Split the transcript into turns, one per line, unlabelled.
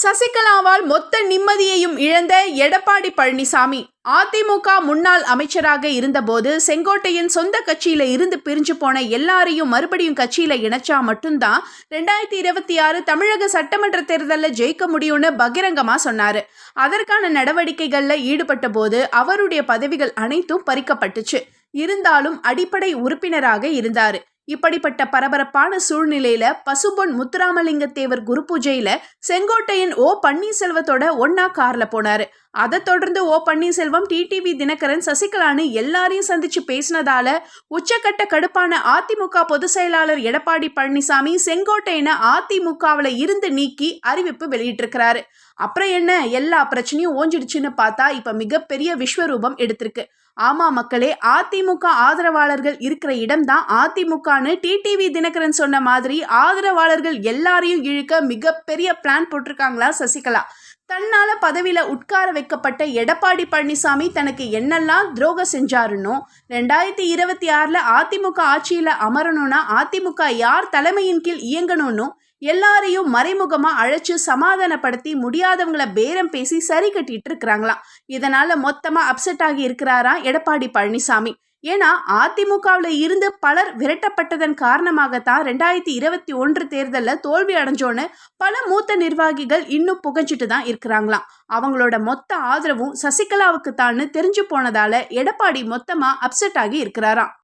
சசிகலாவால் மொத்த நிம்மதியையும் இழந்த எடப்பாடி பழனிசாமி அதிமுக முன்னாள் அமைச்சராக இருந்தபோது செங்கோட்டையன் சொந்த கட்சியில இருந்து பிரிஞ்சு போன எல்லாரையும் மறுபடியும் கட்சியில இணைச்சா மட்டும்தான் 2026 தமிழக சட்டமன்ற தேர்தலில் ஜெயிக்க முடியும்னு பகிரங்கமா சொன்னாரு. அதற்கான நடவடிக்கைகள்ல ஈடுபட்ட போது அவருடைய பதவிகள் அனைத்தும் பறிக்கப்பட்டுச்சு. இருந்தாலும் அடிப்படை உறுப்பினராக இருந்தாரு. இப்படிப்பட்ட பரபரப்பான சூழ்நிலையில பசுபொன் முத்துராமலிங்க தேவர் குரு பூஜையில செங்கோட்டையன் ஓ பன்னீர்செல்வத்தோட ஒன்னா கார்ல போனாரு. அதை தொடர்ந்து ஓ பன்னீர்செல்வம், டிடிவி தினகரன், சசிகலான்னு எல்லாரையும் சந்திச்சு பேசினதால உச்சக்கட்ட கடுப்பான அதிமுக பொதுச் செயலாளர் எடப்பாடி பழனிசாமி செங்கோட்டையனை அதிமுகவில் இருந்து நீக்கி அறிவிப்பு வெளியிட்டிருக்கிறாரு. அப்புறம் என்ன, எல்லா பிரச்சனையும் ஓஞ்சிடுச்சுன்னு பார்த்தா இப்ப மிகப்பெரிய விஸ்வரூபம் எடுத்திருக்கு. ஆமா மக்களே, அதிமுக ஆதரவாளர்கள் இருக்கிற இடம்தான் அதிமுகன்னு டிடிவி தினகரன் சொன்ன மாதிரி ஆதரவாளர்கள் எல்லாரையும் இழுக்க மிகப்பெரிய பிளான் போட்டிருக்காங்களா சசிகலா. தன்னால பதவியில உட்கார வைக்கப்பட்ட எடப்பாடி பழனிசாமி தனக்கு என்னெல்லாம் துரோகம் செஞ்சாருன்னோ, 2026 அதிமுக ஆட்சியில அமரணும்னா அதிமுக யார் தலைமையின் கீழ் இயங்கணும்னு எல்லாரையும் மறைமுகமா அழைச்சு சமாதானப்படுத்தி முடியாதவங்களை பேரம் பேசி சரி கட்டிட்டு இருக்கிறாங்களாம். இதனால மொத்தமா அப்செட் ஆகி இருக்கிறாரா எடப்பாடி பழனிசாமி. ஏன்னா அதிமுகவில் இருந்து பலர் விரட்டப்பட்டதன் காரணமாகத்தான் 2021 தேர்தலில் தோல்வி அடைஞ்சோன்னு பல மூத்த நிர்வாகிகள் இன்னும் புகஞ்சிட்டு தான் இருக்கிறாங்களாம். அவங்களோட மொத்த ஆதரவும் சசிகலாவுக்கு தான்னு தெரிஞ்சு போனதால எடப்பாடி மொத்தமா அப்செட் ஆகி இருக்கிறாராம்.